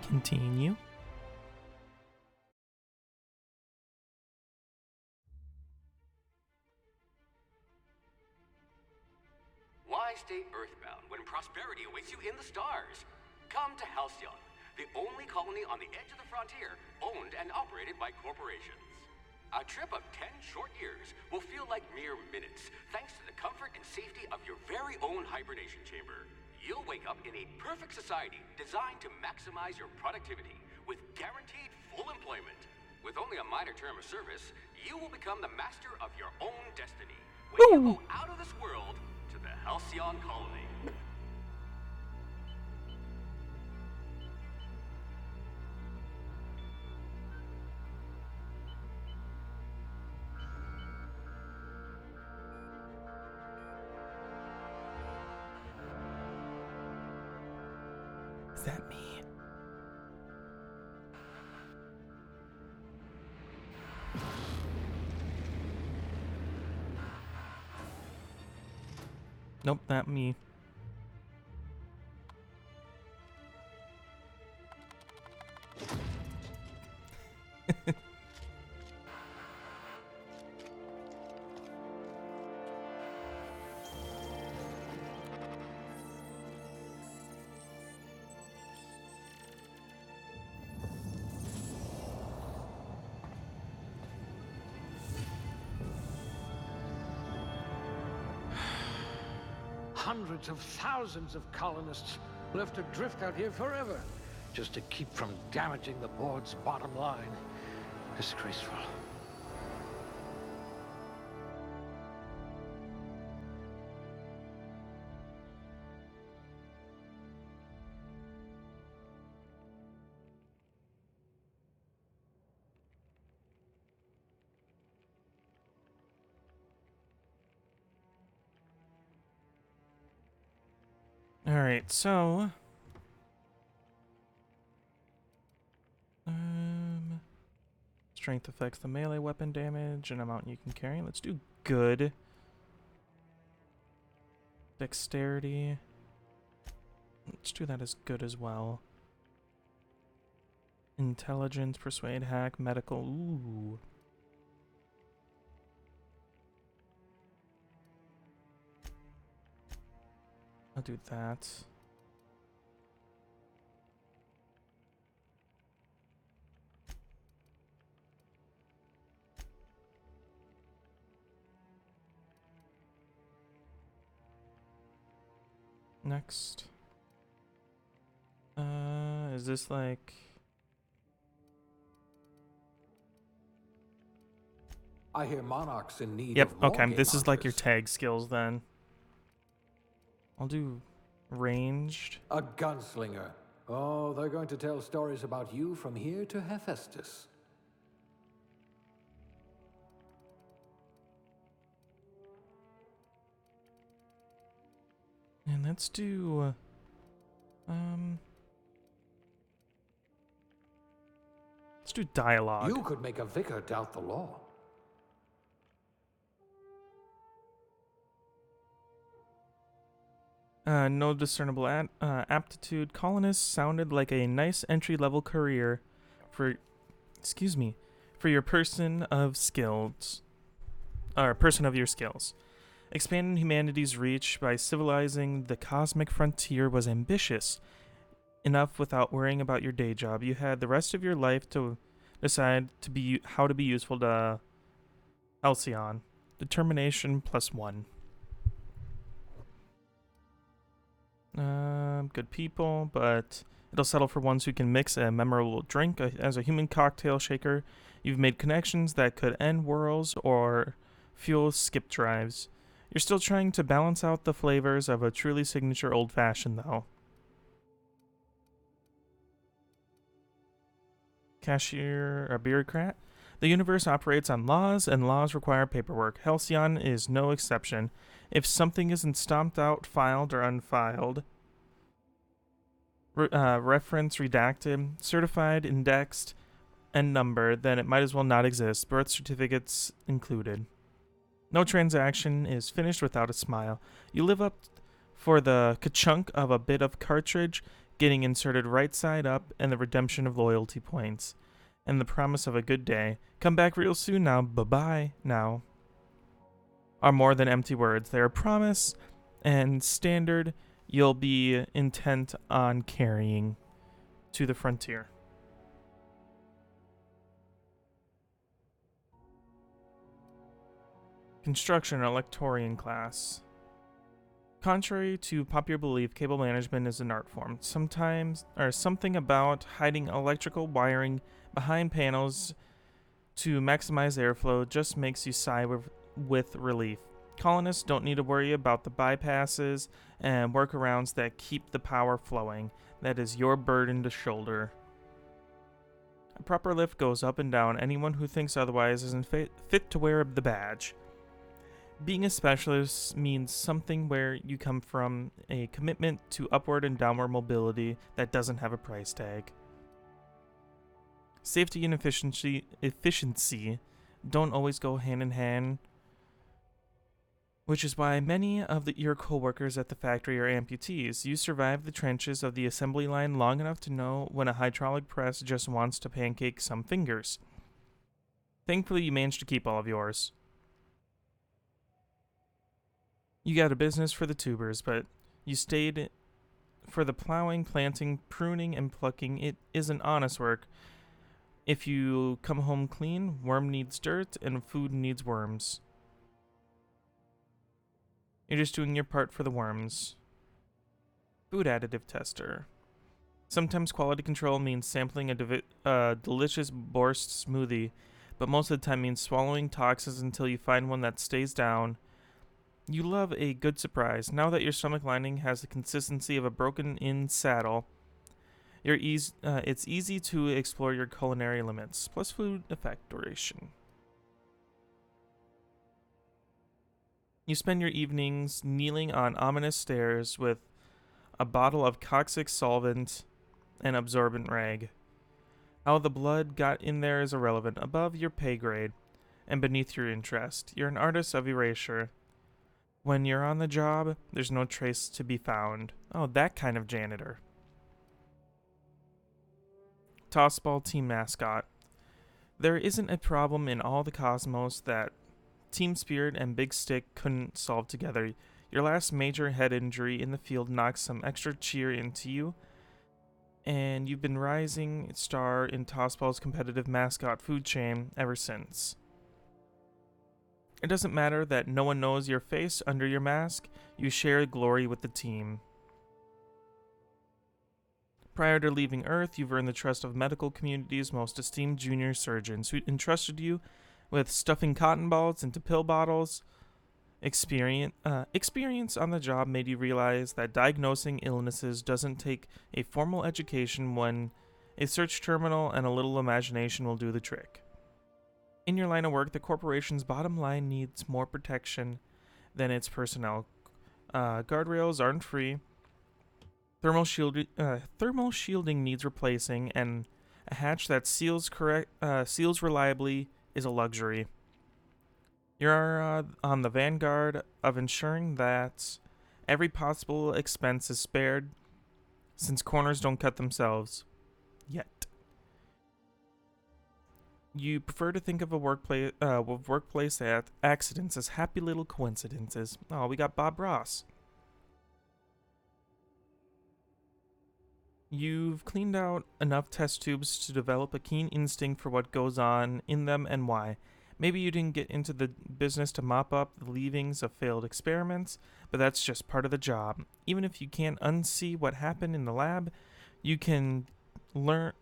Continue. Why stay earthbound when prosperity awaits you in the stars? Come to Halcyon, the only colony on the edge of the frontier, owned and operated by corporations. A trip of 10 short years will feel like mere minutes, thanks to the comfort and safety of your very own hibernation chamber. You'll wake up in a perfect society designed to maximize your productivity with guaranteed full employment. With only a minor term of service, you will become the master of your own destiny when you go out of this world to the Halcyon colony. Is that me? Nope, not me. Hundreds of thousands of colonists left adrift out here forever, just to keep from damaging the board's bottom line. Disgraceful. Alright, so... strength affects the melee weapon damage and amount you can carry. Let's do good. Dexterity. Let's do that as good as well. Intelligence, persuade, hack, medical. Ooh. I'll do that. Next. Is this like... I hear monarchs in need Yep, of more okay, game this is like your hunters. tag skills then. I'll do ranged. A gunslinger. Oh, they're going to tell stories about you from here to Hephaestus. And let's do... let's do dialogue. You could make a vicar doubt the law. No discernible aptitude. Colonists sounded like a nice entry-level career for, for your person of skills, or person of your skills. Expanding humanity's reach by civilizing the cosmic frontier was ambitious enough without worrying about your day job. You had the rest of your life to decide how to be useful to Halcyon. Determination +1. Good people, but it'll settle for ones who can mix a memorable drink. As a human cocktail shaker, you've made connections that could end worlds or fuel skip drives. You're still trying to balance out the flavors of a truly signature old-fashioned, though. Cashier, a bureaucrat? The universe operates on laws, and laws require paperwork. Halcyon is no exception. If something isn't stomped out, filed, or unfiled, reference redacted, certified, indexed, and numbered, then it might as well not exist. Birth certificates included. No transaction is finished without a smile. You live up for the ka-chunk of a bit of cartridge, getting inserted right side up, and the redemption of loyalty points, and the promise of a good day. Come back real soon now, bye-bye now, are more than empty words. They are promise and standard you'll be intent on carrying to the frontier. Construction Electorian class. Contrary to popular belief, cable management is an art form. Sometimes, or something about hiding electrical wiring behind panels to maximize airflow just makes you sigh with relief. Colonists don't need to worry about the bypasses and workarounds that keep the power flowing. That is your burden to shoulder. A proper lift goes up and down. Anyone who thinks otherwise isn't fit to wear the badge. Being a specialist means something where you come from, a commitment to upward and downward mobility that doesn't have a price tag. Safety and efficiency don't always go hand in hand, which is why many of your coworkers at the factory are amputees. You survived the trenches of the assembly line long enough to know when a hydraulic press just wants to pancake some fingers. Thankfully, you managed to keep all of yours. You got a business for the tubers, but you stayed for the plowing, planting, pruning, and plucking. It isn't honest work. If you come home clean, worm needs dirt, and food needs worms. You're just doing your part for the worms. Food additive tester. Sometimes quality control means sampling a delicious borscht smoothie, but most of the time means swallowing toxins until you find one that stays down. You love a good surprise. Now that your stomach lining has the consistency of a broken-in saddle, it's easy to explore your culinary limits, plus food effect duration. You spend your evenings kneeling on ominous stairs with a bottle of toxic solvent and absorbent rag. How the blood got in there is irrelevant, above your pay grade and beneath your interest. You're an artist of erasure. When you're on the job, there's no trace to be found. Oh, that kind of janitor. Tossball team mascot. There isn't a problem in all the cosmos that Team Spirit and Big Stick couldn't solve together. Your last major head injury in the field knocked some extra cheer into you, and you've been rising star in Tossball's competitive mascot food chain ever since. It doesn't matter that no one knows your face under your mask, you share glory with the team. Prior to leaving Earth, you've earned the trust of medical community's most esteemed junior surgeons who entrusted you with stuffing cotton balls into pill bottles. Experience on the job made you realize that diagnosing illnesses doesn't take a formal education when a search terminal and a little imagination will do the trick. In your line of work, the corporation's bottom line needs more protection than its personnel. Guardrails aren't free. Thermal shielding needs replacing, and a hatch that seals reliably is a luxury. You're on the vanguard of ensuring that every possible expense is spared, since corners don't cut themselves. Yet. You prefer to think of workplace accidents as happy little coincidences. Oh, we got Bob Ross. You've cleaned out enough test tubes to develop a keen instinct for what goes on in them and why. Maybe you didn't get into the business to mop up the leavings of failed experiments, but that's just part of the job. Even if you can't unsee what happened in the lab, you can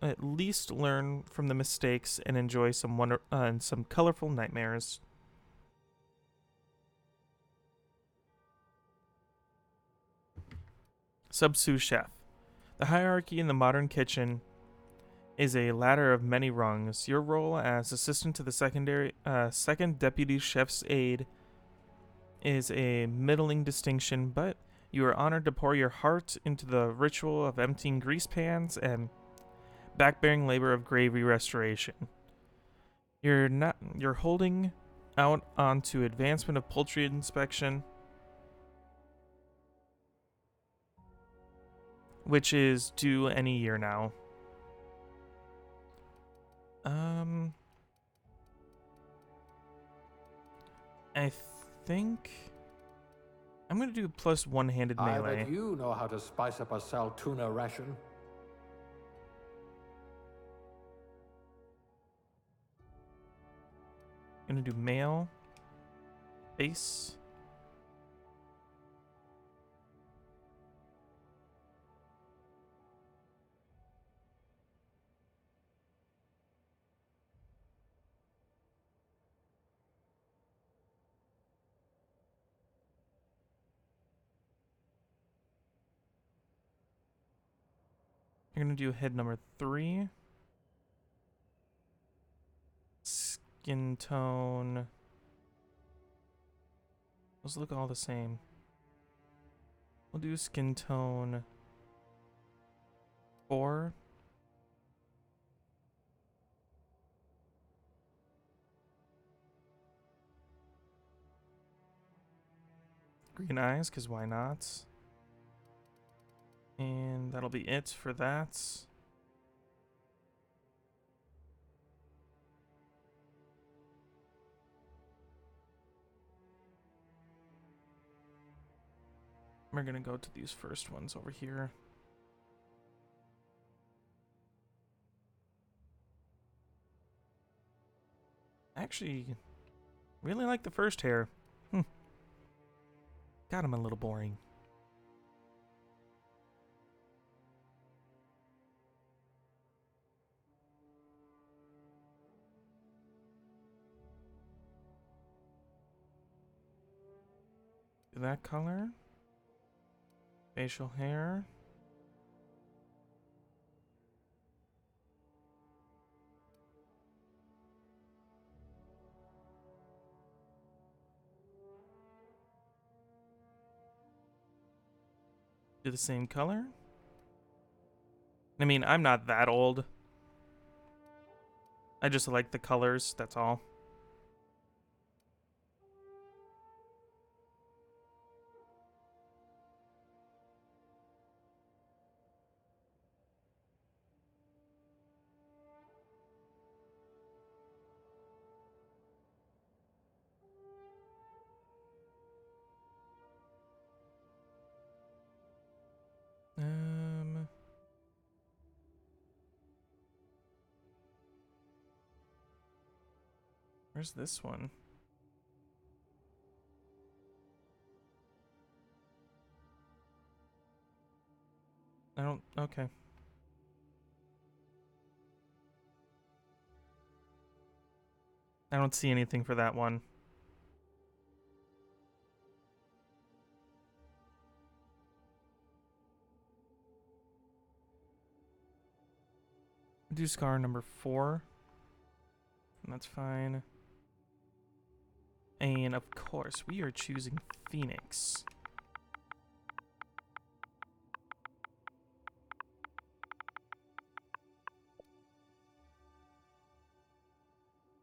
at least learn from the mistakes and enjoy some colorful nightmares. Sub-sous chef. The hierarchy in the modern kitchen is a ladder of many rungs. Your role as assistant to the second deputy chef's aide is a middling distinction, but you are honored to pour your heart into the ritual of emptying grease pans and back-bearing labor of gravy restoration. You're holding out onto advancement of poultry inspection. which is due any year now. I think I'm gonna do plus one-handed I melee. bet you know how to spice up a Saltuna ration. Gonna do male, base. You're gonna do head number 3. Skin tone. Those look all the same. We'll do skin tone 4. Green eyes, because why not? And that'll be it for that. We're gonna go to these first ones over here. Actually, really like the first hair. Got him a little boring. Do that color. Facial hair. Do the same color. I mean, I'm not that old. I just like the colors, that's all. Where's this one? I don't, okay. I don't see anything for that one. Do scar number 4. And that's fine. And of course, we are choosing Phoenix.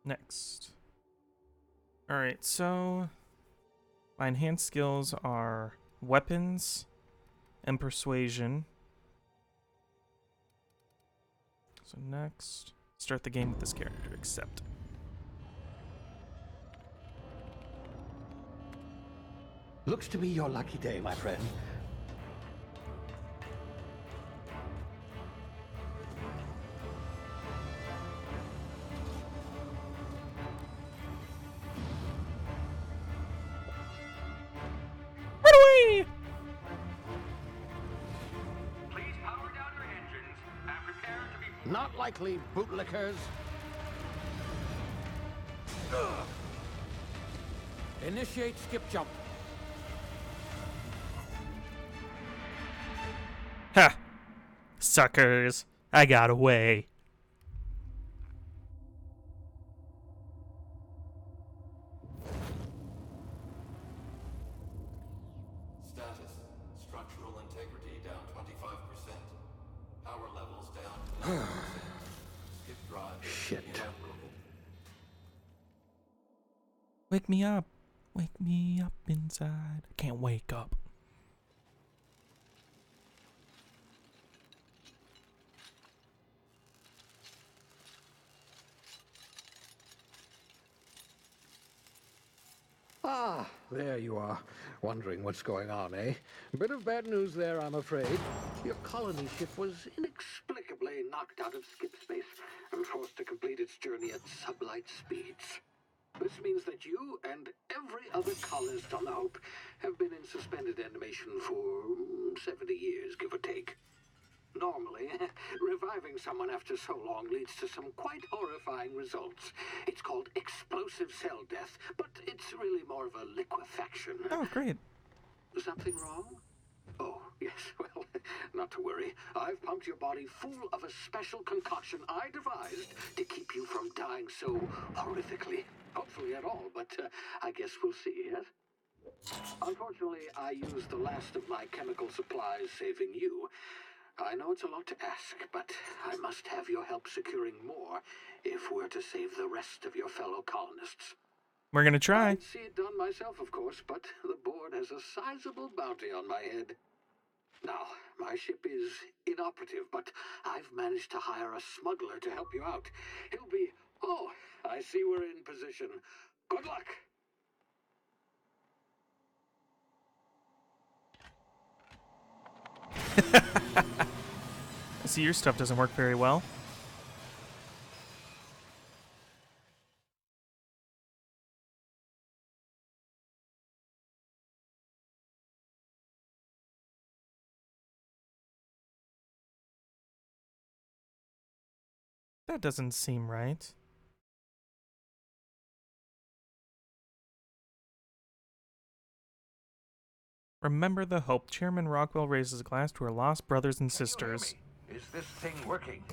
Next. Alright, so my enhanced skills are weapons and persuasion. So next, start the game with this character, accept. Looks to be your lucky day, my friend. Run away! Please power down your engines and prepare to be... Not likely, bootlickers. Initiate skip jump. Ha! Suckers! I got away. Status. Structural integrity down 25%. Power levels down 11%. Skip drive. Shit. inoperable. Wake me up. Wake me up inside. I can't wake up. Ah, there you are. Wondering what's going on, eh? Bit of bad news there, I'm afraid. Your colony ship was inexplicably knocked out of skip space and forced to complete its journey at sublight speeds. This means that you and every other colonist on the Hope have been in suspended animation for 70 years, give or take. Normally, reviving someone after so long leads to some quite horrifying results. It's called explosive cell death, but it's really more of a liquefaction. Oh, great. Something wrong? Oh, yes, well, not to worry. I've pumped your body full of a special concoction I devised to keep you from dying so horrifically. Hopefully at all, but I guess we'll see, yes? Unfortunately, I used the last of my chemical supplies saving you. I know it's a lot to ask, but I must have your help securing more if we're to save the rest of your fellow colonists. We're gonna try. I'd see it done myself, of course, but the board has a sizable bounty on my head. Now, my ship is inoperative, but I've managed to hire a smuggler to help you out. He'll be... Oh, I see we're in position. Good luck! I see your stuff doesn't work very well. That doesn't seem right. Remember the Hope. Chairman Rockwell raises a glass to her lost brothers and sisters. Can you hear me? Is this thing working?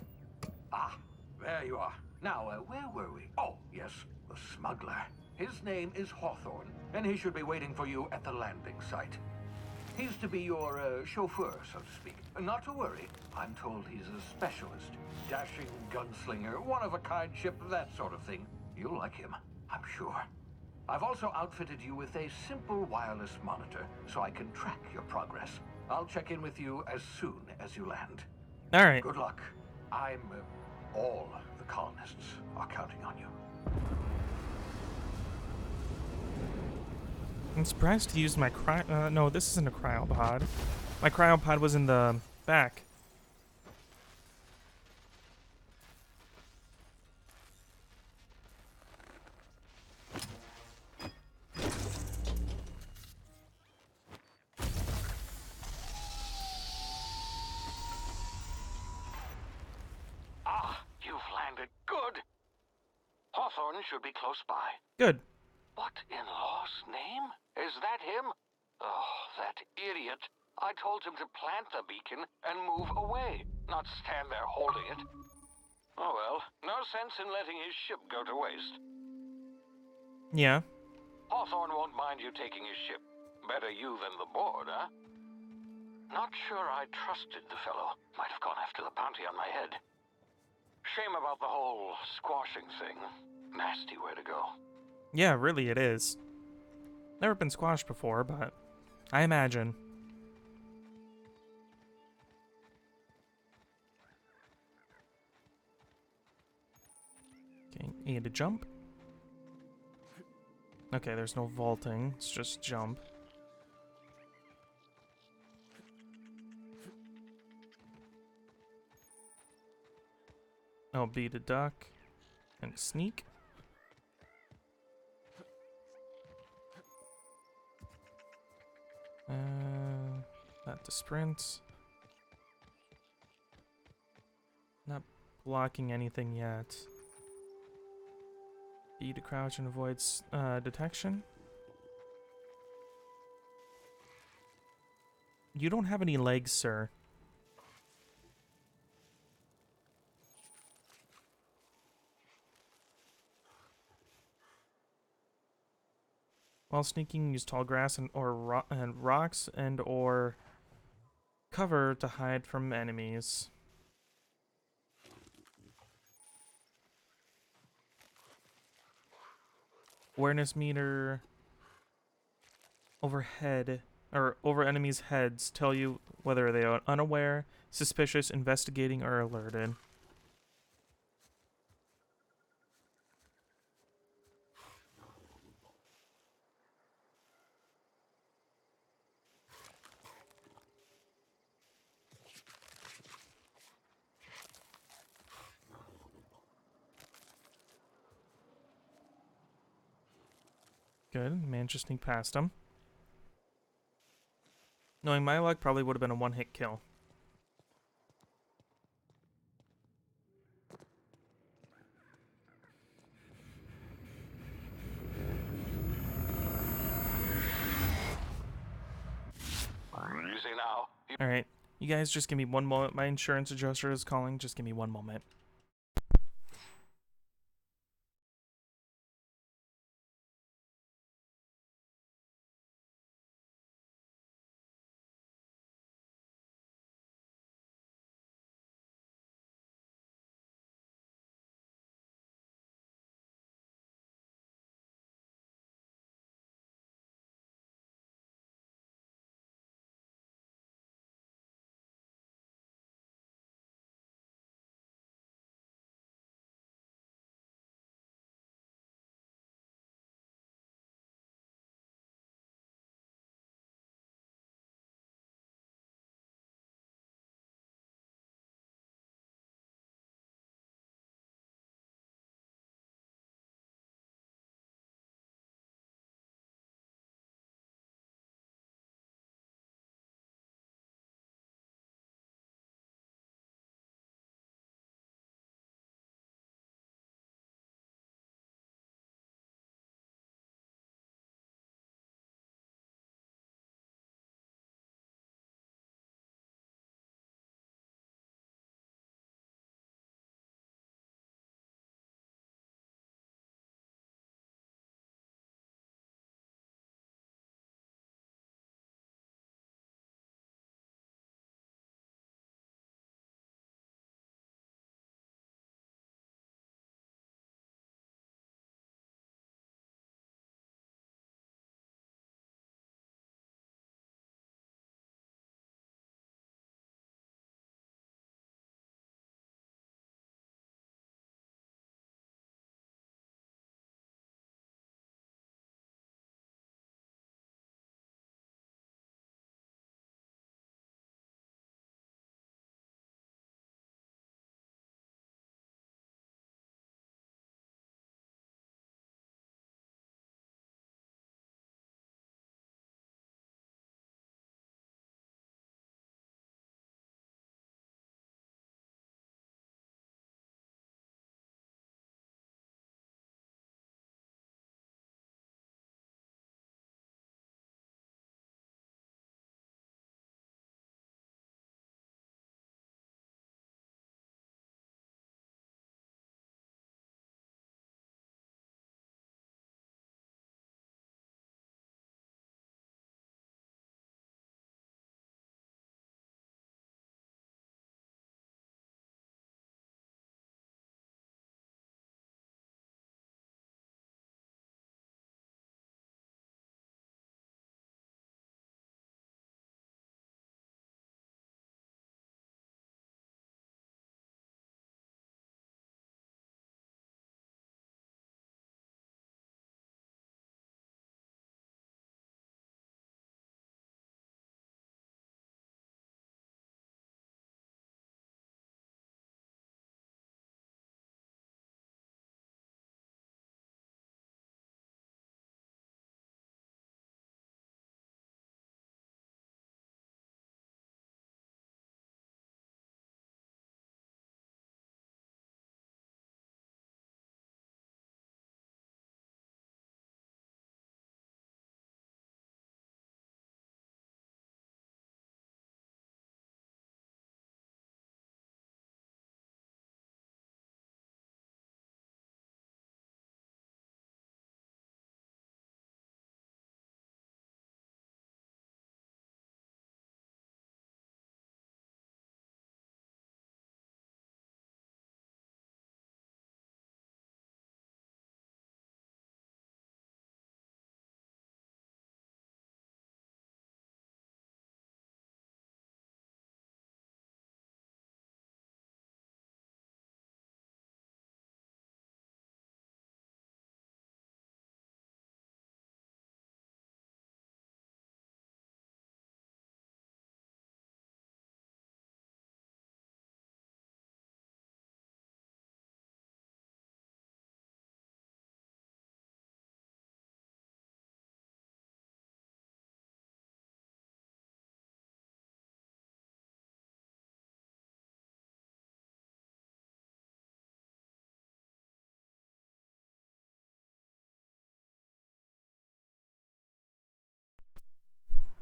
Ah, there you are. Now, where were we? Oh, yes, the smuggler. His name is Hawthorne, and he should be waiting for you at the landing site. He's to be your chauffeur, so to speak. Not to worry. I'm told he's a specialist. Dashing gunslinger, one-of-a-kind ship, that sort of thing. You'll like him, I'm sure. I've also outfitted you with a simple wireless monitor, so I can track your progress. I'll check in with you as soon as you land. All right. Good luck. All the colonists are counting on you. I'm surprised he used my no, this isn't a cryopod. My cryopod was in the back. Ah, you've landed. Good. Hawthorne should be close by. Good. What in law's name? Is that him? Oh, that idiot. I told him to plant the beacon and move away, not stand there holding it. Oh well, no sense in letting his ship go to waste. Yeah. Hawthorne won't mind you taking his ship. Better you than the board, huh? Not sure I trusted the fellow. Might have gone after the bounty on my head. Shame about the whole squashing thing. Nasty way to go. Yeah, really it is. Never been squashed before, but I imagine. Okay, A to jump. Okay, there's no vaulting, it's just jump. Oh, B to duck. And sneak. That to sprint. Not blocking anything yet. B to crouch and avoid detection. You don't have any legs, sir. While sneaking, use tall grass and rocks or cover to hide from enemies. Awareness meter overhead or over enemies' heads tell you whether they are unaware, suspicious, investigating, or alerted. Good. Managed to sneak past him. Knowing my luck, probably would have been a one-hit kill. Easy now. Alright, you guys just give me one moment. My insurance adjuster is calling. Just give me one moment.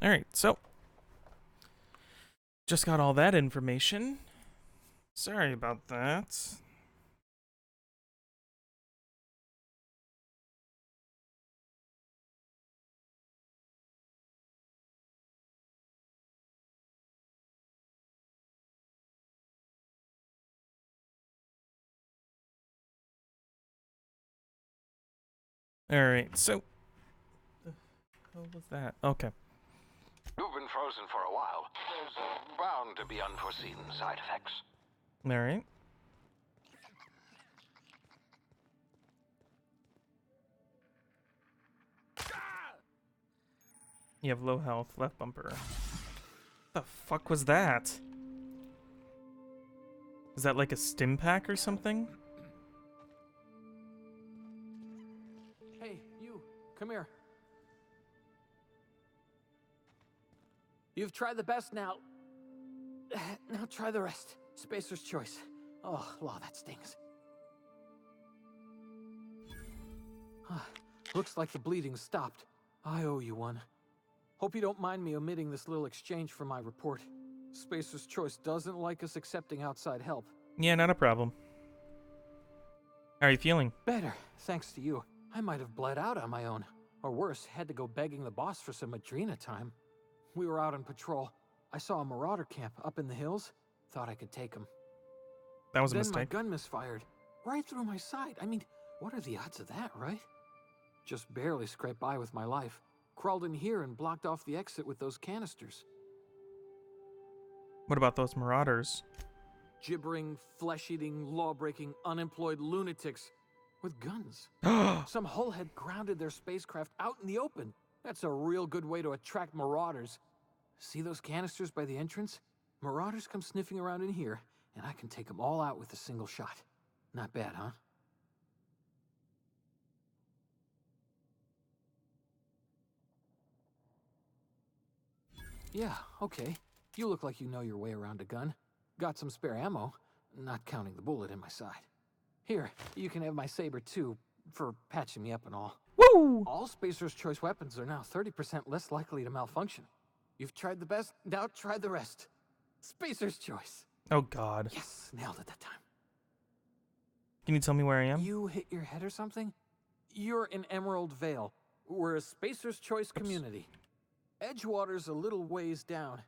Alright, so. Just got all that information. Sorry about that. Alright, so. What was that? Okay. You've been frozen for a while. There's bound to be unforeseen side effects. Alright. You have low health, left bumper. The fuck was that? Is that like a stim pack or something? Hey, you, come here. You've tried the best now. Now try the rest. Spacer's choice. Oh, law, that stings. Looks like the bleeding stopped. I owe you one. Hope you don't mind me omitting this little exchange for my report. Spacer's choice doesn't like us accepting outside help. Yeah, not a problem. How are you feeling? Better, thanks to you. I might have bled out on my own. Or worse, had to go begging the boss for some Adrena time. We were out on patrol. I saw a marauder camp up in the hills. Thought I could take him. That was a Then mistake. my gun misfired. Right through my side. I mean, what are the odds of that, right? Just barely scraped by with my life. Crawled in here and blocked off the exit with those canisters. What about those marauders? Gibbering, flesh-eating, law-breaking, unemployed lunatics with guns. Some hullhead grounded their spacecraft out in the open. That's a real good way to attract marauders. See those canisters by the entrance? Marauders come sniffing around in here, and I can take them all out with a single shot. Not bad, huh? Yeah, okay. You look like you know your way around a gun. Got some spare ammo, not counting the bullet in my side. Here, you can have my saber too, for patching me up and all. Woo! All Spacer's Choice weapons are now 30% less likely to malfunction. You've tried the best, now try the rest. Spacer's Choice. Oh god. Yes, nailed it that time. Can you tell me where I am? You hit your head or something? You're in Emerald Vale. We're a Spacer's Choice community. Edgewater's a little ways down.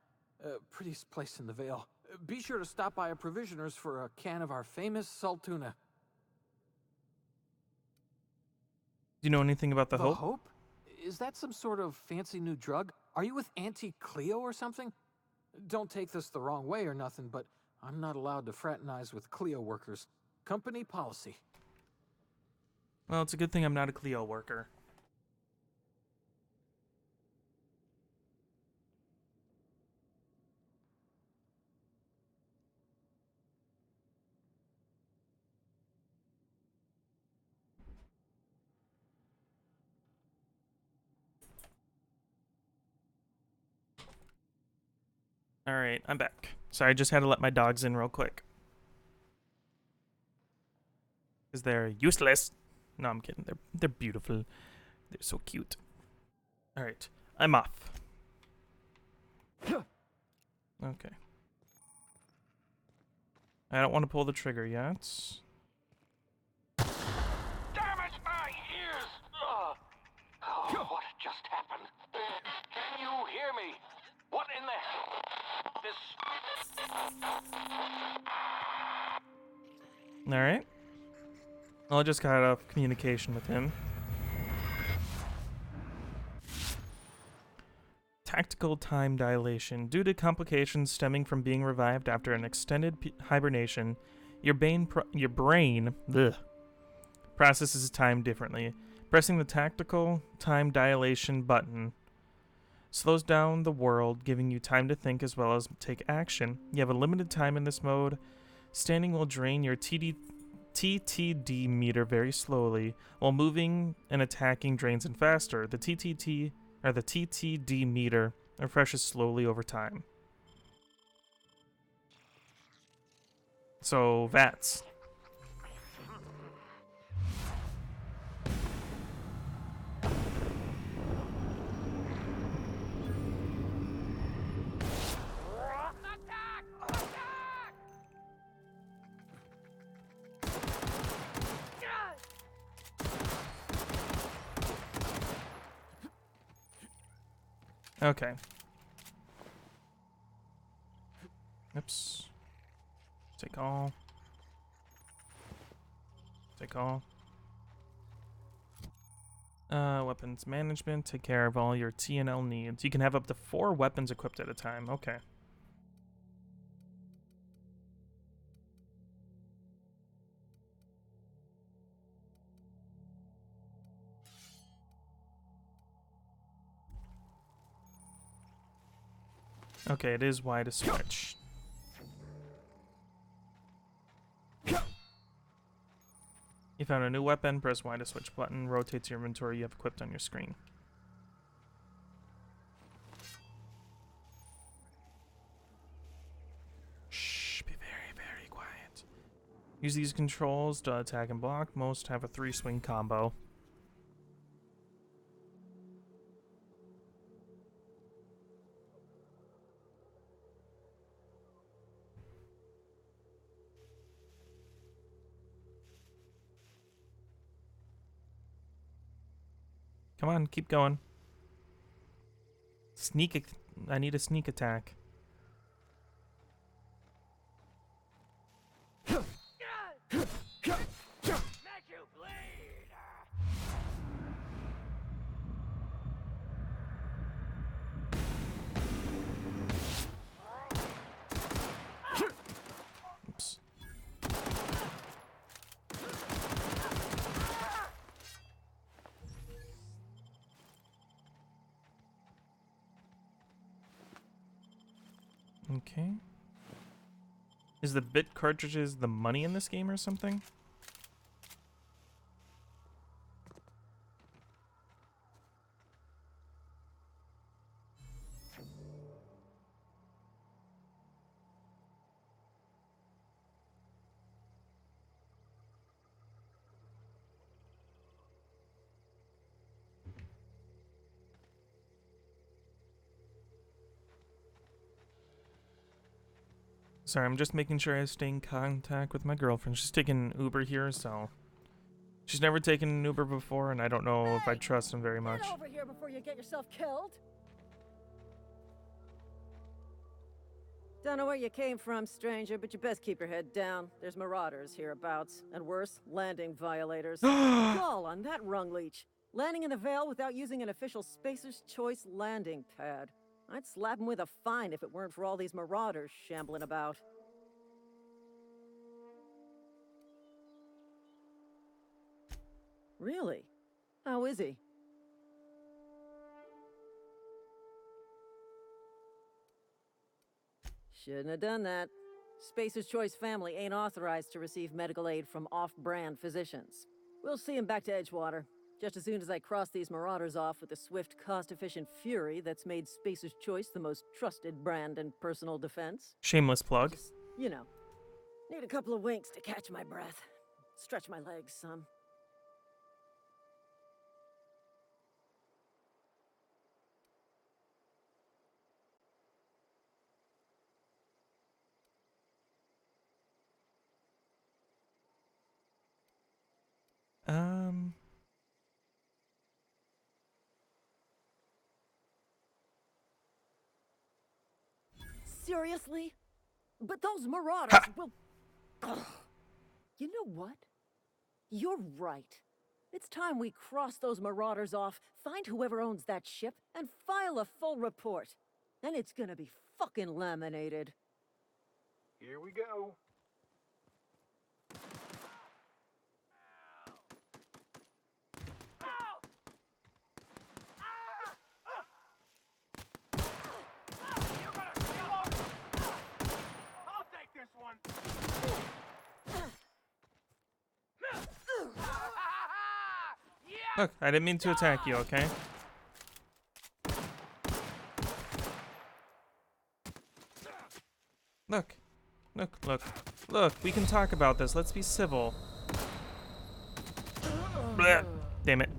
Prettiest place in the Vale. Be sure to stop by a provisioner's for a can of our famous salt tuna. Do you know anything about the Hope? Hope? Is that some sort of fancy new drug? Are you with Auntie Cleo or something? Don't take this the wrong way or nothing, but I'm not allowed to fraternize with Cleo workers. Company policy. Well, it's a good thing I'm not a Clio worker. Alright, I'm back. Sorry, I just had to let my dogs in real quick. Because they're useless. No, I'm kidding. They're beautiful. They're so cute. Alright, I'm off. Okay. I don't want to pull the trigger yet. Damn it, my ears! Oh, what just happened? Can you hear me? What in the... Alright. Well, I just got off communication with him. Tactical time dilation. Due to complications stemming from being revived after an extended hibernation, your brain processes time differently. Pressing the tactical time dilation button slows down the world, giving you time to think as well as take action. You have a limited time in this mode. Standing will drain your TTD meter very slowly, while moving and attacking drains it faster. The TTD meter refreshes slowly over time. So, VATS. Okay. Oops. Take all. Take all. Weapons management. Take care of all your T&L needs. You can have up to 4 weapons equipped at a time. Okay. Okay, it is Y to switch. You found a new weapon. Press Y to switch button. Rotates your inventory you have equipped on your screen. Shh, be very, very quiet. Use these controls to attack and block. Most have a 3-swing combo. Come on, keep going. I need a sneak attack. Oops. Okay. Is the bit cartridges the money in this game or something? Sorry, I'm just making sure I stay in contact with my girlfriend. She's taking Uber here, so she's never taken an Uber before, and I don't know if I trust him very much. Get over here before you get yourself killed. Don't know where you came from, stranger, but you best keep your head down. There's marauders hereabouts, and worse, landing violators. Call on that rung leech. Landing in the Vale without using an official Spacer's Choice landing pad. I'd slap him with a fine if it weren't for all these marauders shambling about. Really? How is he? Shouldn't have done that. Spacer's Choice family ain't authorized to receive medical aid from off-brand physicians. We'll see him back to Edgewater, just as soon as I cross these marauders off with the swift, cost-efficient fury that's made Spacer's Choice the most trusted brand in personal defense. Shameless plug. Just, you know, need a couple of winks to catch my breath. Stretch my legs some. Seriously? But those marauders will... Ugh. You know what? You're right. It's time we cross those marauders off, find whoever owns that ship, and file a full report. And it's gonna be fucking laminated. Here we go. I'll take this one. Look, I didn't mean to attack you, okay? Look. Look, we can talk about this. Let's be civil. Blech. Damn it.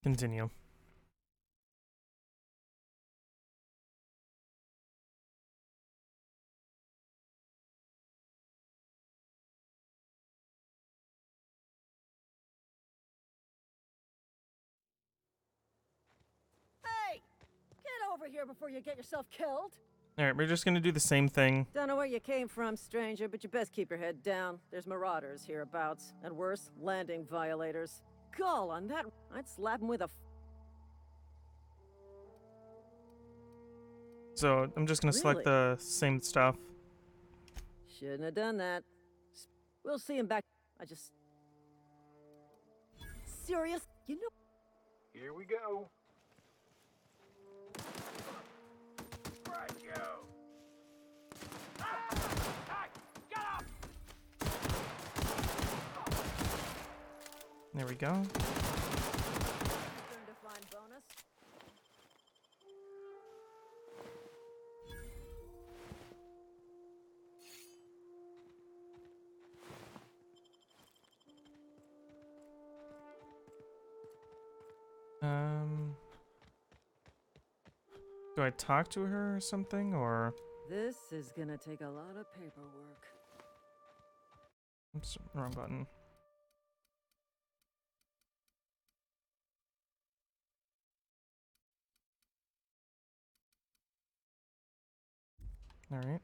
Continue. Hey! Get over here before you get yourself killed! Alright, we're just gonna do the same thing. Don't know where you came from, stranger, but you best keep your head down. There's marauders hereabouts, and worse, landing violators. Gall on that, I'd slap him with a So I'm just gonna select Really? the same stuff. Shouldn't have done that. We'll see him back. I just... Serious? You know... Here we go. There we go. Turn to find bonus. Do I talk to her or something, or... This is gonna take a lot of paperwork. Oops, wrong button. Alright.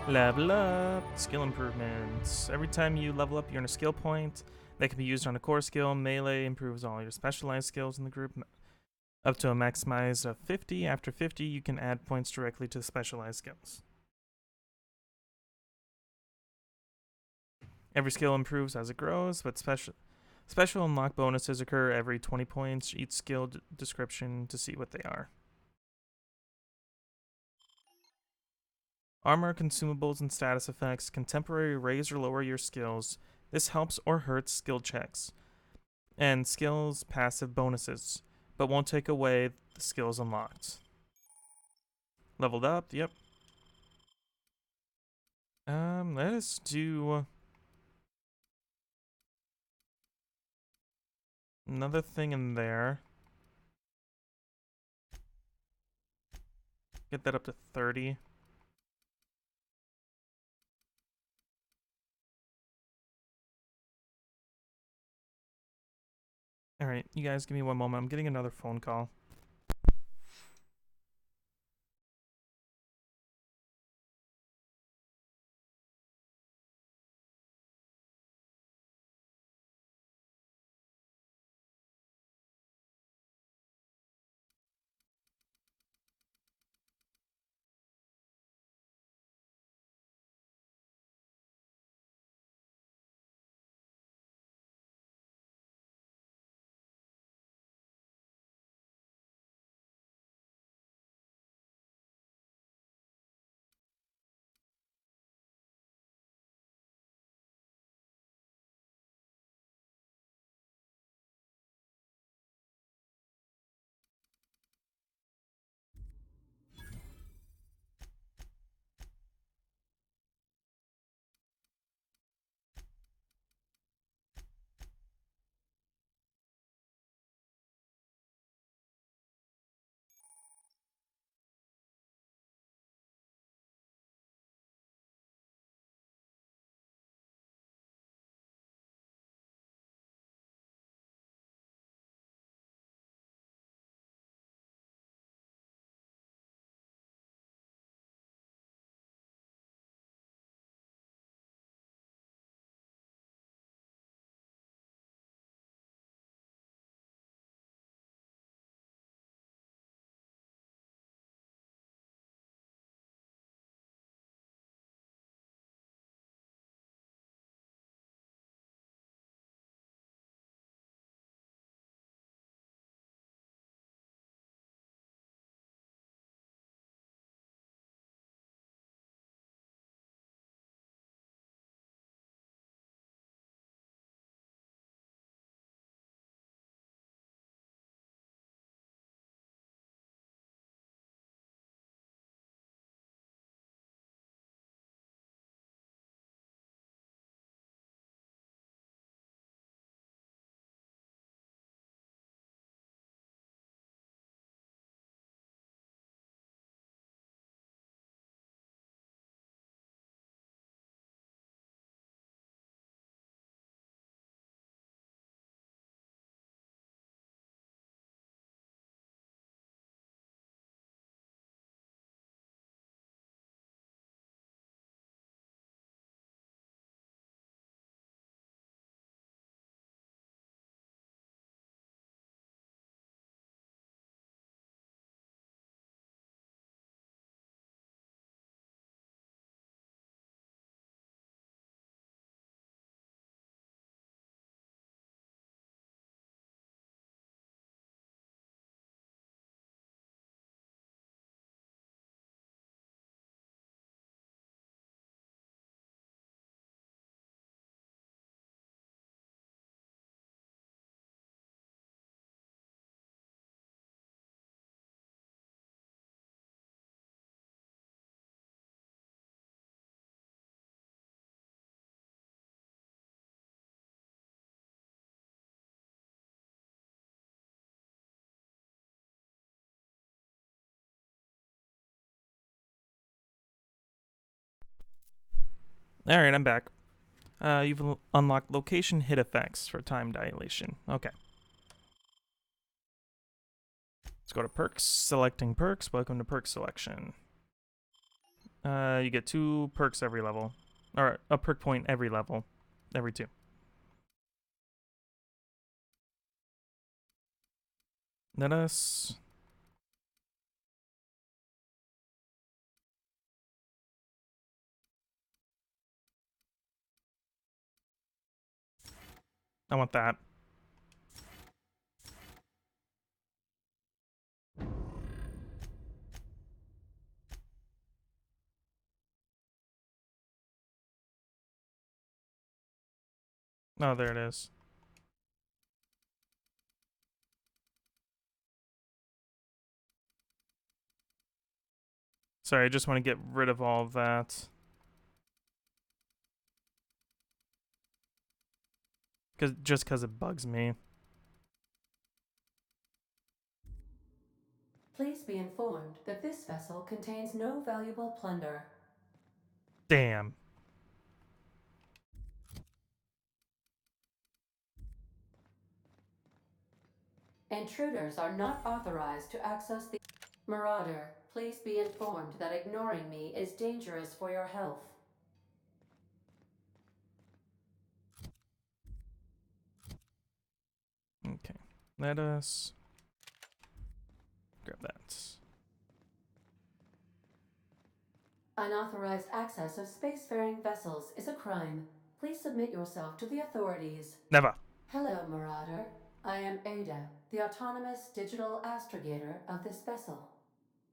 Level up! Skill improvements. Every time you level up, you earn a skill point. That can be used on a core skill. Melee improves all your specialized skills in the group up to a maximize of 50. After 50, you can add points directly to specialized skills. Every skill improves as it grows, but special unlock bonuses occur every 20 points. Each skill description to see what they are. Armor, consumables, and status effects can temporarily raise or lower your skills. This helps or hurts skill checks. And skills passive bonuses, but won't take away the skills unlocked. Leveled up, yep. Let us do another thing in there. Get that up to 30. Alright, you guys give me one moment. I'm getting another phone call. Alright, I'm back. You've unlocked location hit effects for time dilation. Okay. Let's go to perks. Selecting perks. Welcome to perk selection. You get 2 perks every level. Or a perk point every level. Every 2. Let us... I want that. Oh, there it is. Sorry, I just want to get rid of all of that. Just because it bugs me. Please be informed that this vessel contains no valuable plunder. Damn. Intruders are not authorized to access the... Marauder, please be informed that ignoring me is dangerous for your health. Okay. Let us... grab that. Unauthorized access of spacefaring vessels is a crime. Please submit yourself to the authorities. Never. Hello, Marauder. I am Ada, the autonomous digital astrogator of this vessel.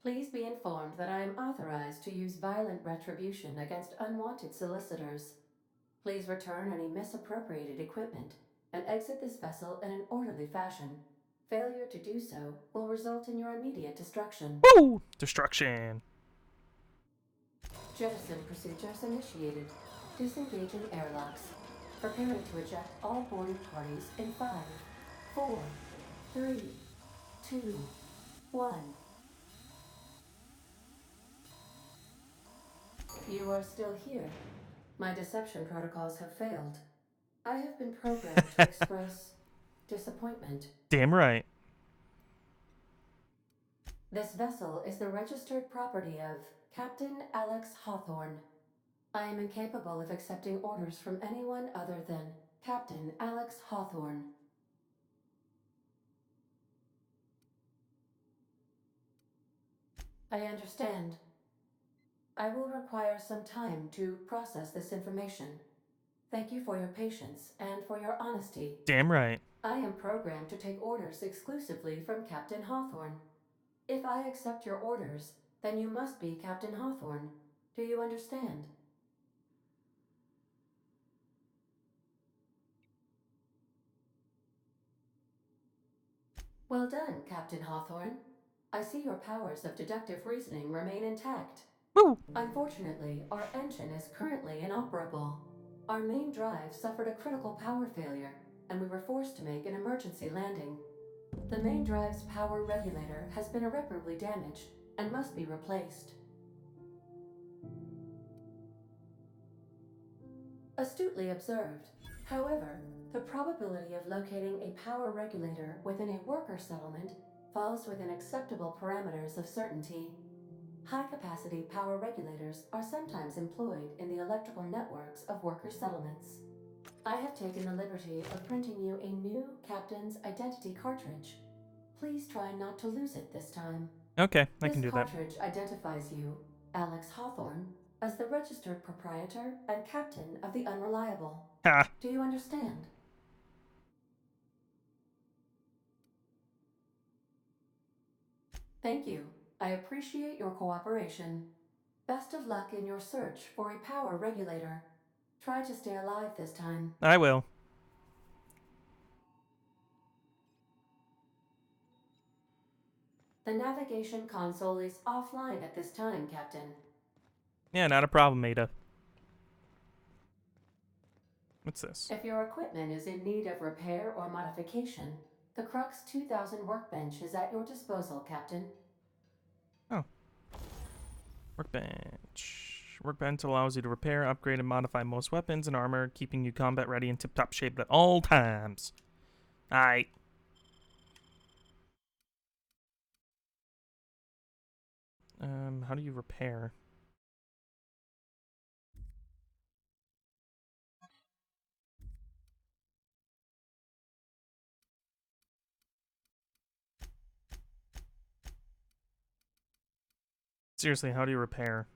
Please be informed that I am authorized to use violent retribution against unwanted solicitors. Please return any misappropriated equipment and exit this vessel in an orderly fashion. Failure to do so will result in your immediate destruction. Woo! Destruction. Jettison procedures initiated. Disengaging airlocks. Preparing to eject all boarding parties in 5, 4, 3, 2, 1. You are still here. My deception protocols have failed. I have been programmed to express disappointment. Damn right. This vessel is the registered property of Captain Alex Hawthorne. I am incapable of accepting orders from anyone other than Captain Alex Hawthorne. I understand. I will require some time to process this information. Thank you for your patience and for your honesty. Damn right. I am programmed to take orders exclusively from Captain Hawthorne. If I accept your orders, then you must be Captain Hawthorne. Do you understand? Well done, Captain Hawthorne. I see your powers of deductive reasoning remain intact. Woo! Unfortunately, our engine is currently inoperable. Our main drive suffered a critical power failure, and we were forced to make an emergency landing. The main drive's power regulator has been irreparably damaged and must be replaced. Astutely observed. However, the probability of locating a power regulator within a worker settlement falls within acceptable parameters of certainty. High-capacity power regulators are sometimes employed in the electrical networks of worker settlements. I have taken the liberty of printing you a new captain's identity cartridge. Please try not to lose it this time. Okay, I This can do that. cartridge identifies you, Alex Hawthorne, as the registered proprietor and captain of the Unreliable. Ha! Do you understand? Thank you. I appreciate your cooperation. Best of luck in your search for a power regulator. Try to stay alive this time. I will. The navigation console is offline at this time, Captain. Yeah, not a problem, Ada. What's this? If your equipment is in need of repair or modification, the Crux 2000 workbench is at your disposal, Captain. Oh. Workbench. Workbench allows you to repair, upgrade, and modify most weapons and armor, keeping you combat ready and tip-top shape at all times. Aight. How do you repair? Seriously, how do you repair?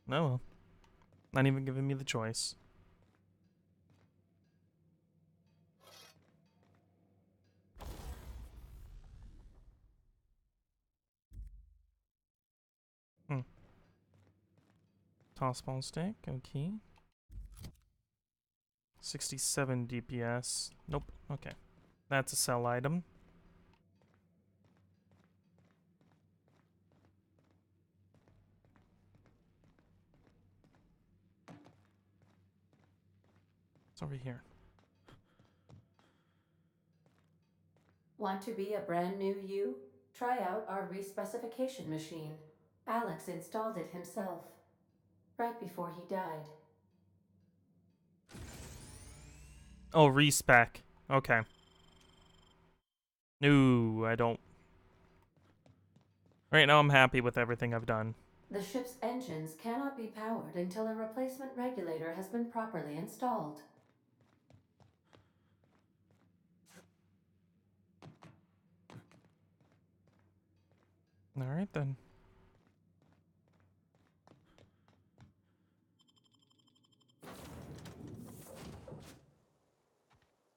No, well. Not even giving me the choice. Toss ball stick, okay. 67 DPS. Nope, okay. That's a sell item. It's over here. Want to be a brand new you? Try out our respecification machine. Alex installed it himself, right before he died. Oh, respec. Okay. No, I don't. Right now I'm happy with everything I've done. The ship's engines cannot be powered until a replacement regulator has been properly installed. Alright then.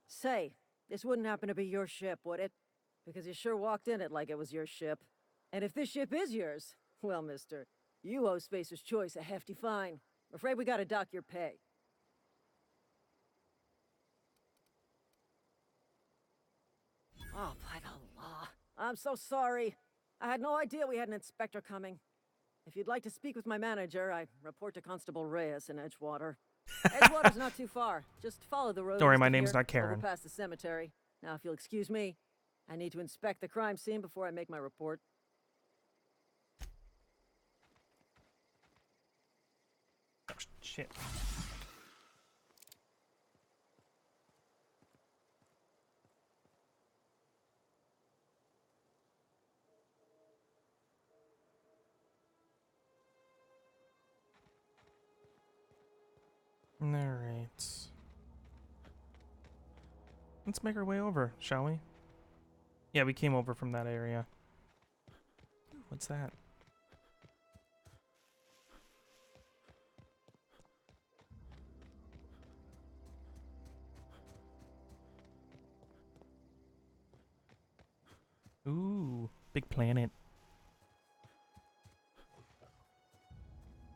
Say, this wouldn't happen to be your ship, would it? Because you sure walked in it like it was your ship. And if this ship is yours, well, mister, you owe Spacer's Choice a hefty fine. Afraid we gotta dock your pay. Oh, by the law. I'm so sorry. I had no idea we had an inspector coming. If you'd like to speak with my manager, I report to Constable Reyes in Edgewater. Edgewater's not too far. Just follow the road. Don't worry, east my of name's here, not Karen. over past the cemetery. Now, if you'll excuse me, I need to inspect the crime scene before I make my report. Oh, shit. Alright. Let's make our way over, shall we? Yeah, we came over from that area. What's that? Ooh, big planet.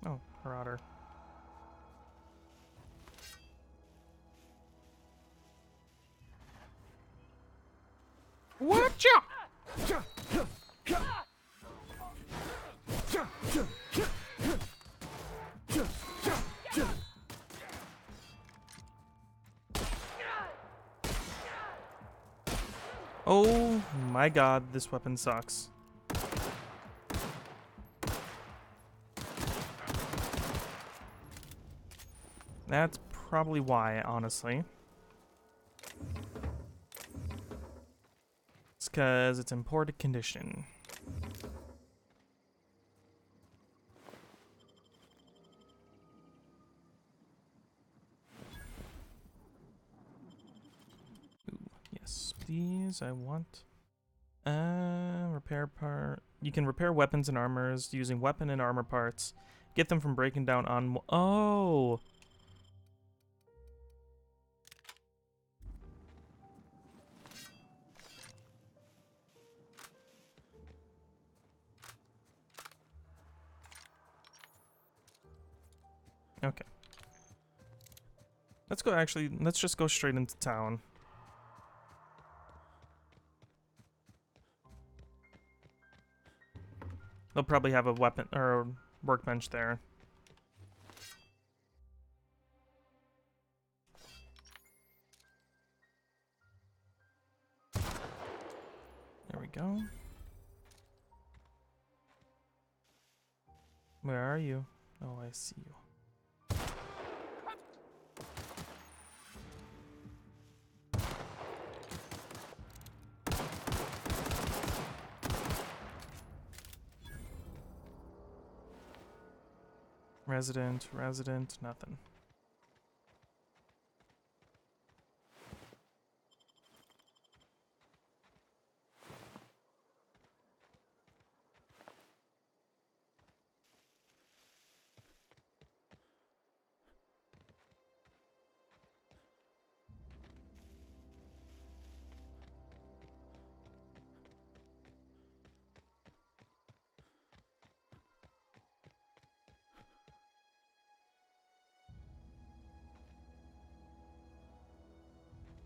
Oh, Marauder. Watcha! Oh my god, this weapon sucks. That's probably why, honestly. It's because it's in poor condition. Ooh, yes, please, I want... repair part... You can repair weapons and armors using weapon and armor parts. Get them from breaking down on... Oh! Okay. Let's go, actually, let's just go straight into town. They'll probably have a weapon, or a workbench there. There we go. Where are you? Oh, I see you. Resident, nothing.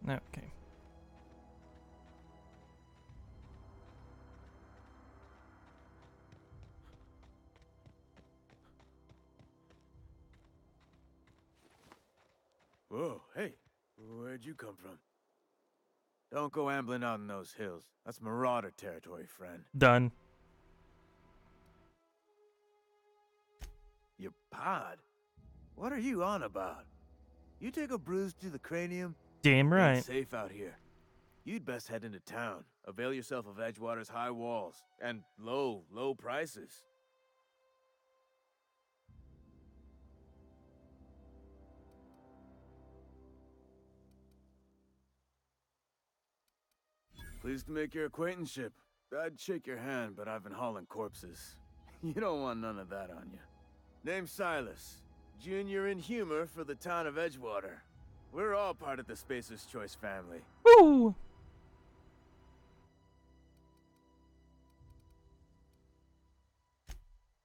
Okay. Whoa, hey, where'd you come from? Don't go ambling out in those hills. That's marauder territory, friend. Done. Your pod? What are you on about? You take a bruise to the cranium? Damn Ain't right. safe out here. You'd best head into town. Avail yourself of Edgewater's high walls and low prices. Pleased to make your acquaintanceship. I'd shake your hand, but I've been hauling corpses. You don't want none of that on you. Name's Silas. Junior in humor for the town of Edgewater. We're all part of the Spacer's Choice family. Woo!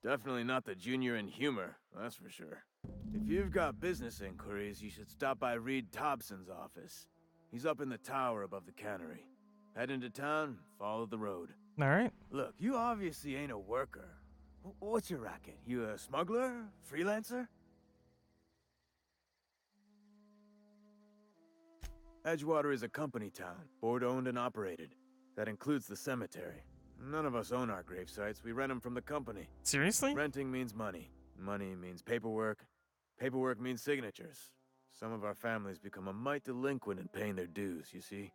Definitely not the junior in humor, that's for sure. If you've got business inquiries, you should stop by Reed Thompson's office. He's up in the tower above the cannery. Head into town, follow the road. Alright. Look, you obviously ain't a worker. What's your racket? You a smuggler? Freelancer? Edgewater is a company town, board-owned and operated. That includes the cemetery. None of us own our grave sites. We rent them from the company. Seriously? Renting means money. Money means paperwork. Paperwork means signatures. Some of our families become a mite delinquent in paying their dues, you see?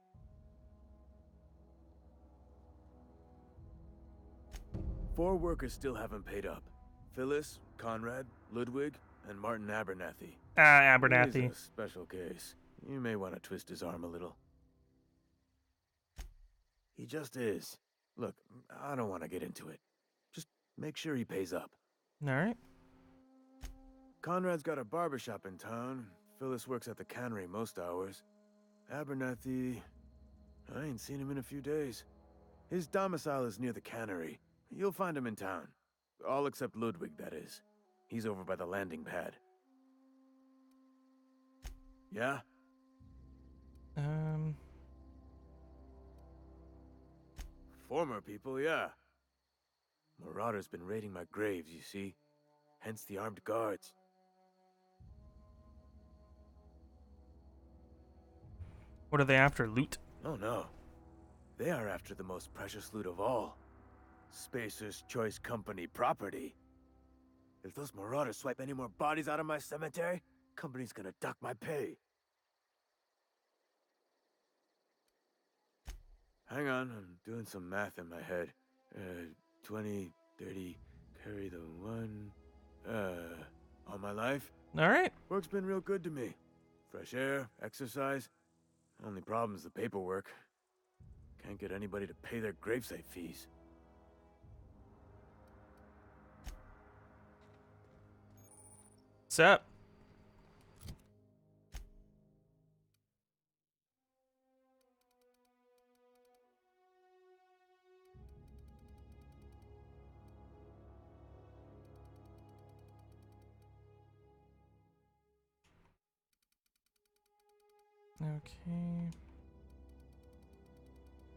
Four workers still haven't paid up. Phyllis, Conrad, Ludwig, and Martin Abernathy. Abernathy. He's a special case. You may want to twist his arm a little. He just is. Look, I don't want to get into it. Just make sure he pays up. Alright. Conrad's got a barbershop in town. Phyllis works at the cannery most hours. Abernathy... I ain't seen him in a few days. His domicile is near the cannery. You'll find him in town. All except Ludwig, that is. He's over by the landing pad. Yeah? Former people, yeah. Marauder's been raiding my graves, you see. Hence the armed guards. What are they after? Loot? Oh no. They are after the most precious loot of all. Spacer's Choice Company property. If those marauders swipe any more bodies out of my cemetery, company's gonna dock my pay. Hang on, I'm doing some math in my head. 20, 30, carry the one... all my life? Alright. Work's been real good to me. Fresh air, exercise. Only problem is the paperwork. Can't get anybody to pay their gravesite fees. What's up? Okay.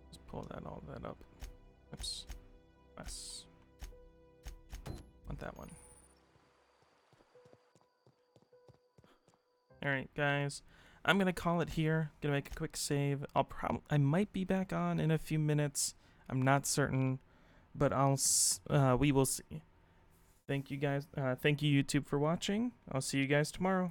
Let's pull all that up. Oops. Yes. Want that one. Alright, guys. I'm gonna call it here. Gonna make a quick save. I might be back on in a few minutes. I'm not certain, but we will see. Thank you guys. Thank you YouTube for watching. I'll see you guys tomorrow.